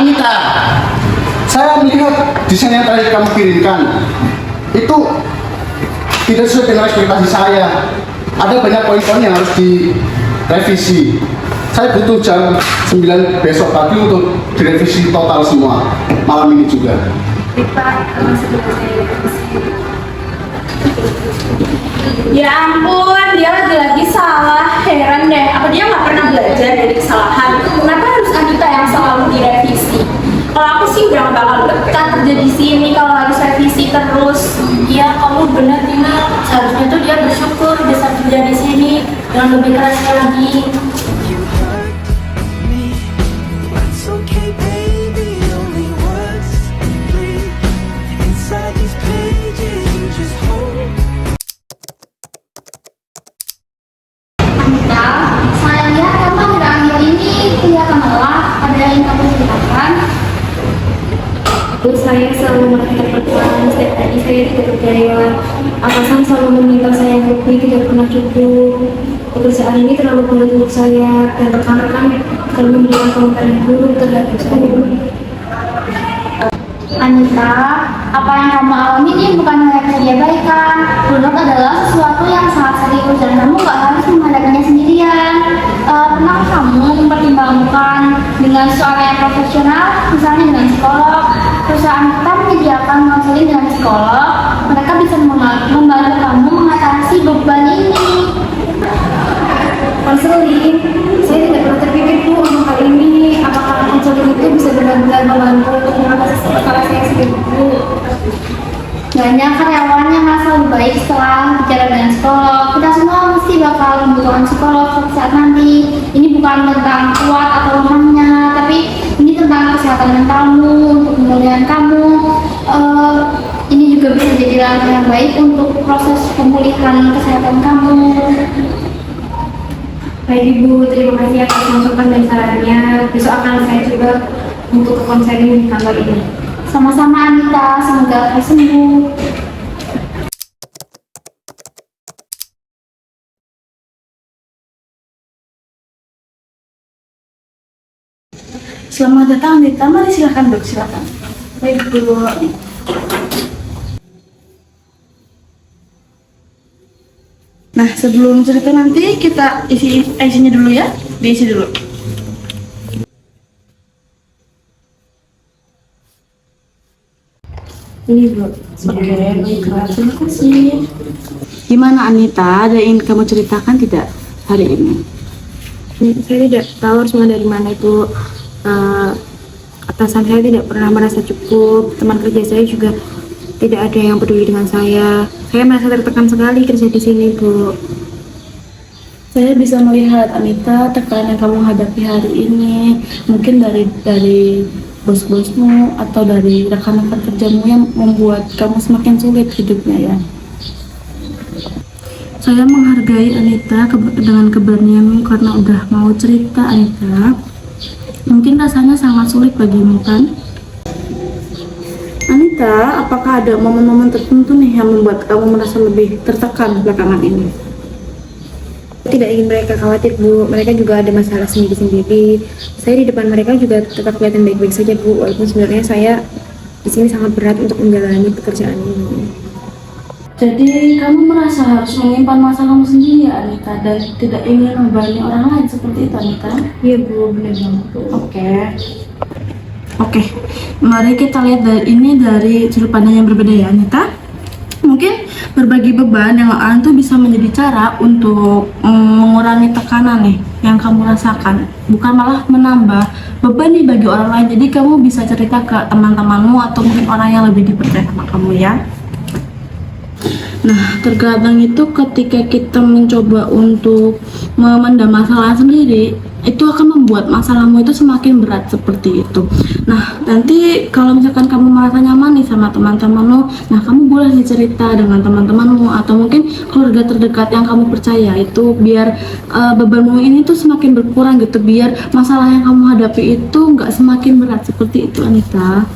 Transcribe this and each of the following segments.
Anita, saya melihat desain yang tadi kamu kirimkan itu tidak sesuai dengan ekspektasi saya. Ada banyak poin-poin yang harus direvisi. Saya butuh jam 9 besok pagi untuk direvisi total semua, malam ini juga. Ya ampun, dia lagi-lagi salah. Heran deh, apa dia nggak pernah belajar dari kesalahan? Kenapa harus Anita yang selalu direvisi? Kalau aku sih udah bakal betah kerja di sini kalau harus revisi terus. Iya, kamu benar Tina. Seharusnya tuh dia bersyukur bisa kerja di sini dengan lebih keras lagi. Anita, saya lihat kamu akhir-akhir ini kelihatan lelah. Ada yang kamu ceritakan? Saya selalu melakukan perjuangan setiap hari saya tidak berdaya. Atasan selalu meminta saya untuk tidak pernah cukup. Pekerjaan ini terlalu berat untuk saya dan rekan-rekan kalau memberikan komentar yang buruk terhadap saya. Anita, apa yang kamu alami ini bukan hal yang diabaikan. Burnout adalah sesuatu yang sangat serius dan kamu gak harus menghadapinya sendirian. Pernah kamu mempertimbangkan dengan seorang yang profesional, misalnya dengan psikolog? Perusahaan kita menyediakan konseling dengan psikolog. Mereka bisa membantu kamu mengatasi beban ini. Konseling, saya tidak pernah terpikir Bu untuk hal ini. Apakah konseling itu bisa benar-benar membantu untuk mengatasi masalah saya sendiri Bu? Banyak karyawan yang merasa lebih baik setelah bicara dengan psikolog. Kita semua mesti bakal membutuhkan psikolog suatu saat nanti. Ini bukan tentang kuat atau lemahnya, tapi ini tentang kesehatan mentalmu, untuk pemulihan kamu. Ini juga bisa jadi langkah yang baik untuk proses pemulihan kesehatan kamu. Baik Ibu, terima kasih atas masukan dan sarannya. Besok akan saya coba untuk ke konseling di kantor ini. Sama-sama Anita, semoga kamu sembuh. Selamat datang Anita, mari silakan dok, silakan. Baik Bu. Nah, sebelum cerita nanti kita isinya dulu ya, diisi dulu. Ini Bu. Oke, baiklah. Terima kasih. Gimana Anita, ada yang kamu ceritakan tidak hari ini? Saya tidak tahu harus mulai dari mana itu. Atasan saya tidak pernah merasa cukup. Teman kerja saya juga tidak ada yang peduli dengan saya. Saya merasa tertekan sekali kerja di sini, Bu. Saya bisa melihat Anita tekanan yang kamu hadapi hari ini mungkin dari bos-bosmu atau dari rekan-rekan kerjamu yang membuat kamu semakin sulit hidupnya ya. Saya menghargai Anita dengan keberanianmu karena udah mau cerita Anita. Mungkin rasanya sangat sulit bagimu kan? Anita, apakah ada momen-momen tertentu nih yang membuat kamu merasa lebih tertekan belakangan ini? Tidak ingin mereka khawatir, Bu. Mereka juga ada masalah sendiri-sendiri. Saya di depan mereka juga tetap kelihatan baik-baik saja, Bu. Walaupun sebenarnya saya di sini sangat berat untuk menjalani pekerjaan ini. Jadi kamu merasa harus menyimpan masalahmu sendiri ya Anita dan tidak ingin membebani orang lain seperti itu Anita? Iya, Bu. Benar banget, Bu. Oke, mari kita lihat dari sudut pandang yang berbeda ya Anita. Mungkin berbagi beban yang itu bisa menjadi cara untuk mengurangi tekanan nih yang kamu rasakan, bukan malah menambah beban nih bagi orang lain. Jadi kamu bisa cerita ke teman-temanmu atau mungkin orang yang lebih dipercaya sama kamu ya. Nah, terkadang itu ketika kita mencoba untuk memendam masalah sendiri, itu akan membuat masalahmu itu semakin berat seperti itu. Nah, nanti kalau misalkan kamu merasa nyaman nih sama teman-temanmu, nah kamu boleh cerita dengan teman-temanmu atau mungkin keluarga terdekat yang kamu percaya itu biar bebanmu ini tuh semakin berkurang gitu, biar masalah yang kamu hadapi itu nggak semakin berat seperti itu Anita.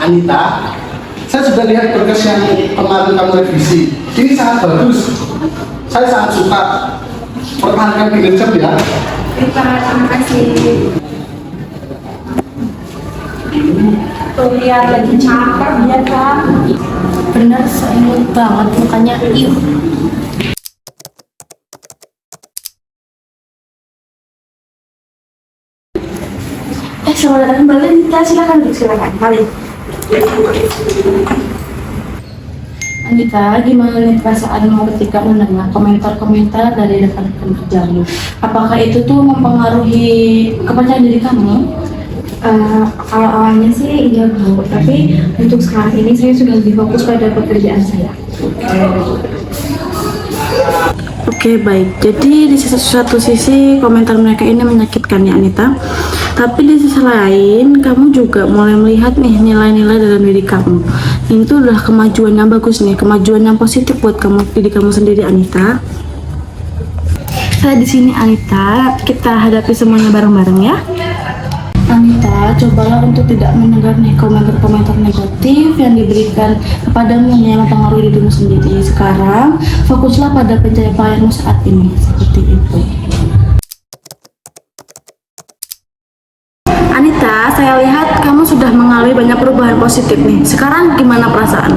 Anita, saya sudah lihat progres yang kemarin kamu revisi. Ini sangat bagus. Saya sangat suka. Pertahankan kinerja ya. Terima kasih. Tuh lihat lagi cakep dia Kak. Bener seimut banget mukanya. Iuh. Selamat datang kembali Anita, silakan mari. Anita, gimana nih perasaanmu ketika mendengar komentar-komentar dari rekan-rekan kerjamu? Apakah itu tuh mempengaruhi kepercayaan diri kamu? Kalau awalnya sih iya Bu, tapi untuk sekarang ini saya sudah lebih fokus pada pekerjaan saya. Oke, baik. Jadi di satu sisi komentar mereka ini menyakitkan ya Anita. Tapi di sisi lain kamu juga mulai melihat nih nilai-nilai dalam diri kamu. Ini tuh adalah kemajuan yang bagus nih, kemajuan yang positif buat kamu, diri kamu sendiri Anita. Saya di sini Anita, kita hadapi semuanya bareng-bareng ya. Anita, cobalah untuk tidak mendengar nih komentar-komentar negatif yang diberikan kepadamu yang mempengaruhi dirimu sendiri. Sekarang fokuslah pada pencapaianmu saat ini, seperti itu. Anita, saya lihat kamu sudah mengalami banyak perubahan positif nih. Sekarang gimana perasaan?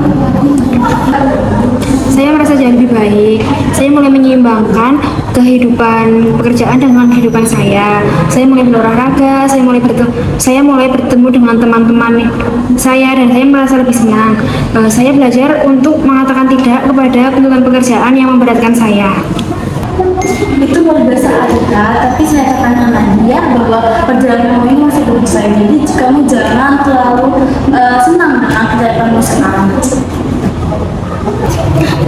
Saya merasa jauh lebih baik. Saya mulai menyeimbangkan kehidupan pekerjaan dengan kehidupan saya. Saya mulai berolahraga, saya mulai bertemu dengan teman-teman saya dan saya merasa lebih senang. Saya belajar untuk mengatakan tidak kepada tuntutan pekerjaan yang memberatkan saya. Itu luar biasa Anita, tapi saya katakan lagi ya bahwa perjalanan kamu ini masih belum selesai. Jadi kamu jangan terlalu senang dengan perjalananmu sekarang.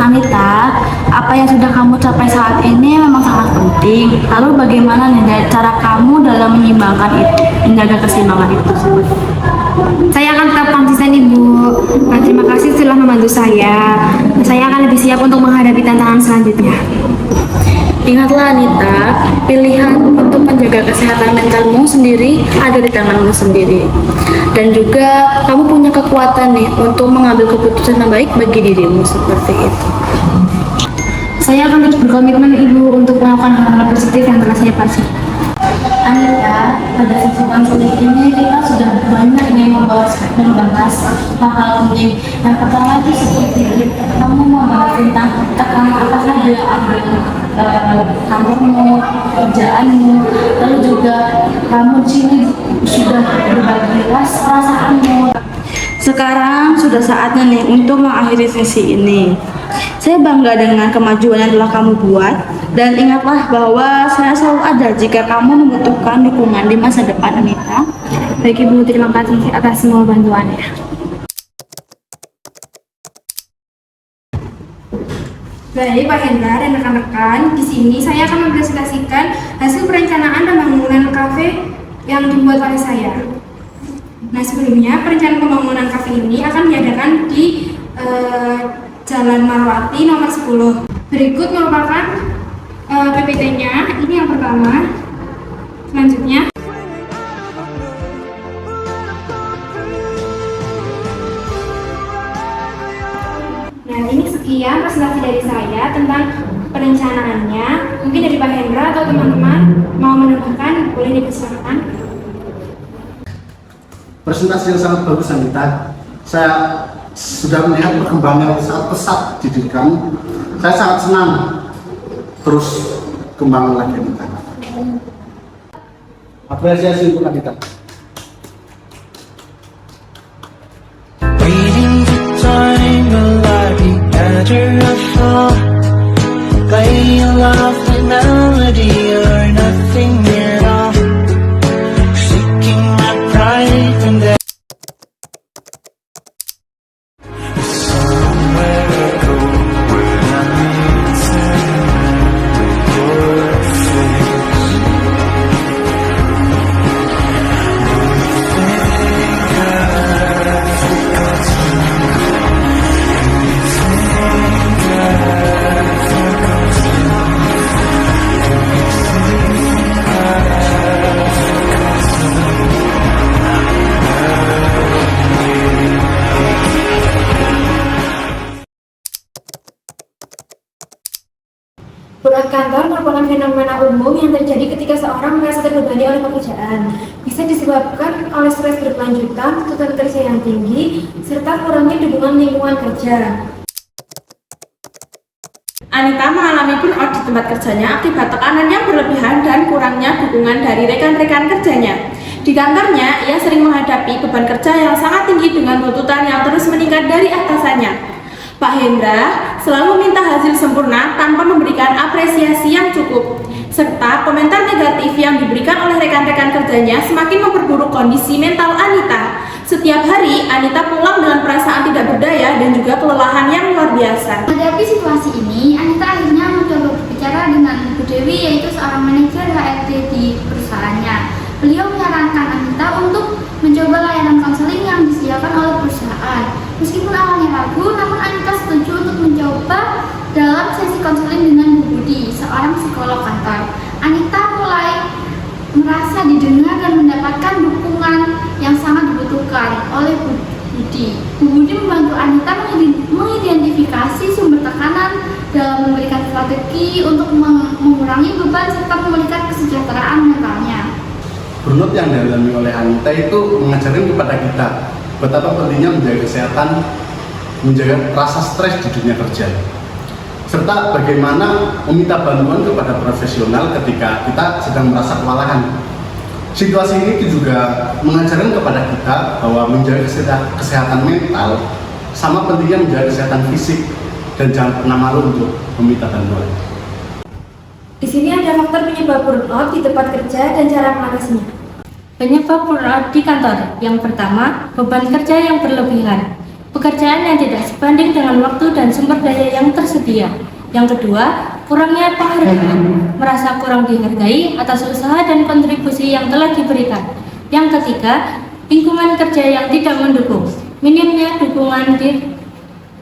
Anita, apa yang sudah kamu capai saat ini memang sangat penting. Lalu bagaimana nih cara kamu dalam menyeimbangkan itu, menjaga keseimbangan itu? Saya akan tetap konsisten Ibu. Terima kasih telah membantu saya. Saya akan lebih siap untuk menghadapi tantangan selanjutnya. Ingatlah Anita, pilihan untuk menjaga kesehatan mentalmu sendiri ada di tanganmu sendiri. Dan juga kamu punya kekuatan nih untuk mengambil keputusan yang baik bagi dirimu, seperti itu. Saya akan terus berkomitmen Ibu untuk melakukan hal-hal positif yang telah saya pelajari. Anita, pada sesi sulit ini kita sudah banyak nih membahas hal-hal penting. Yang pertama itu seperti kamu membahas tentang tekanan apa saja yang ada di kamu, kerjaanmu, lalu juga kamu di sini sudah berbagi perasaanmu. Sekarang sudah saatnya nih untuk mengakhiri sesi ini. Saya bangga dengan kemajuan yang telah kamu buat, dan ingatlah bahwa saya selalu ada jika kamu membutuhkan dukungan di masa depan Anita. Baik Ibu, terima kasih atas semua bantuannya. Baik Pak Hendra dan rekan-rekan, di sini saya akan mempresentasikan hasil perencanaan dan pembangunan kafe yang dibuat oleh saya. Nah sebelumnya, perencanaan pembangunan kafe ini akan diadakan di Jalan Marwati nomor 10. Berikut merupakan PPT-nya. Ini yang pertama. Selanjutnya. Nah, ini sekian presentasi dari saya tentang perencanaannya. Mungkin dari Pak Hendra atau teman-teman mau menambahkan, boleh dipersilakan. Presentasi yang sangat bagus Anita. Saya sudah melihat perkembangan yang sangat pesat di diri kamu. Saya sangat senang terus kembang lagi Anita. Apresiasi untuk Anita. Waiting for time will I be better off? Play a lovely melody or nothing at all. Seeking my pride and then somewhere to go where I'm missing your face. Burnout kantor merupakan fenomena umum yang terjadi ketika seorang merasa terbebani oleh pekerjaan. Bisa disebabkan oleh stres berkelanjutan, tuntutan kerja yang tinggi, serta kurangnya dukungan lingkungan kerja. Anita mengalami burnout di tempat kerjanya akibat tekanan yang berlebihan dan kurangnya dukungan dari rekan-rekan kerjanya. Di kantornya, ia sering menghadapi beban kerja yang sangat tinggi dengan tuntutan yang terus meningkat dari atasannya. Pak Hendra selalu meminta hasil sempurna tanpa memberikan apresiasi yang cukup, serta komentar negatif yang diberikan oleh rekan-rekan kerjanya semakin memperburuk kondisi mental Anita. Setiap hari, Anita pulang dengan perasaan tidak berdaya dan juga kelelahan yang luar biasa. Menghadapi situasi ini, Anita akhirnya mencoba berbicara dengan Bu Dewi, yaitu seorang manajer HRD di perusahaannya. Beliau menyarankan Anita untuk mencoba layanan konseling yang disediakan oleh perusahaan. Meskipun awalnya ragu, namun Anita setuju untuk mencoba dalam sesi konseling dengan Bu Budi, seorang psikolog kantor. Anita mulai merasa didengar dan mendapatkan dukungan yang sangat dibutuhkan oleh Bu Budi. Bu Budi membantu Anita mengidentifikasi sumber tekanan dalam memberikan strategi untuk mengurangi beban serta memulihkan kesejahteraan mentalnya. Burnout yang dialami oleh Anita itu mengajarkan kepada kita betapa pentingnya menjaga kesehatan, menjaga rasa stres di dunia kerja, serta bagaimana meminta bantuan kepada profesional ketika kita sedang merasa kewalahan. Situasi ini juga mengajarkan kepada kita bahwa menjaga kesehatan mental sama pentingnya menjaga kesehatan fisik dan jangan pernah malu untuk meminta bantuan. Di sini ada faktor penyebab burnout di tempat kerja dan cara mengatasinya. Penyebab burnout di kantor. Yang pertama, beban kerja yang berlebihan. Pekerjaan yang tidak sebanding dengan waktu dan sumber daya yang tersedia. Yang kedua, kurangnya penghargaan. Merasa kurang dihargai atas usaha dan kontribusi yang telah diberikan. Yang ketiga, lingkungan kerja yang tidak mendukung. Minimnya dukungan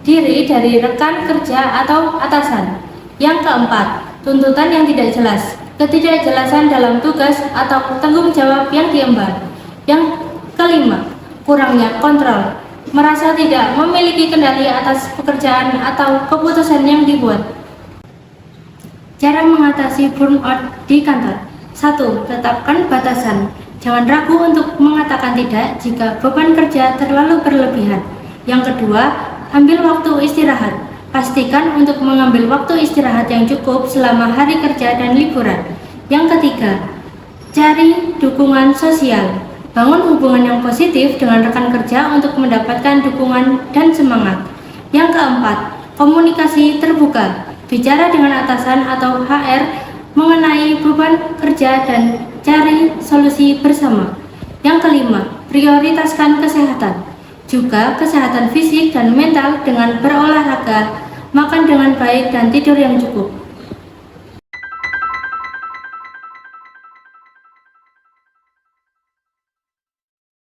diri dari rekan kerja atau atasan. Yang keempat, tuntutan yang tidak jelas, ketidakjelasan dalam tugas atau tanggung jawab yang diemban. Yang kelima, kurangnya kontrol, merasa tidak memiliki kendali atas pekerjaan atau keputusan yang dibuat. Cara mengatasi burnout di kantor. 1. Tetapkan batasan. Jangan ragu untuk mengatakan tidak jika beban kerja terlalu berlebihan. Yang kedua, ambil waktu istirahat. Pastikan untuk mengambil waktu istirahat yang cukup selama hari kerja dan liburan. Yang ketiga, cari dukungan sosial. Bangun hubungan yang positif dengan rekan kerja untuk mendapatkan dukungan dan semangat. Yang keempat, komunikasi terbuka. Bicara dengan atasan atau HR mengenai beban kerja dan cari solusi bersama. Yang kelima, prioritaskan kesehatan. Juga kesehatan fisik dan mental dengan berolahraga, makan dengan baik dan tidur yang cukup.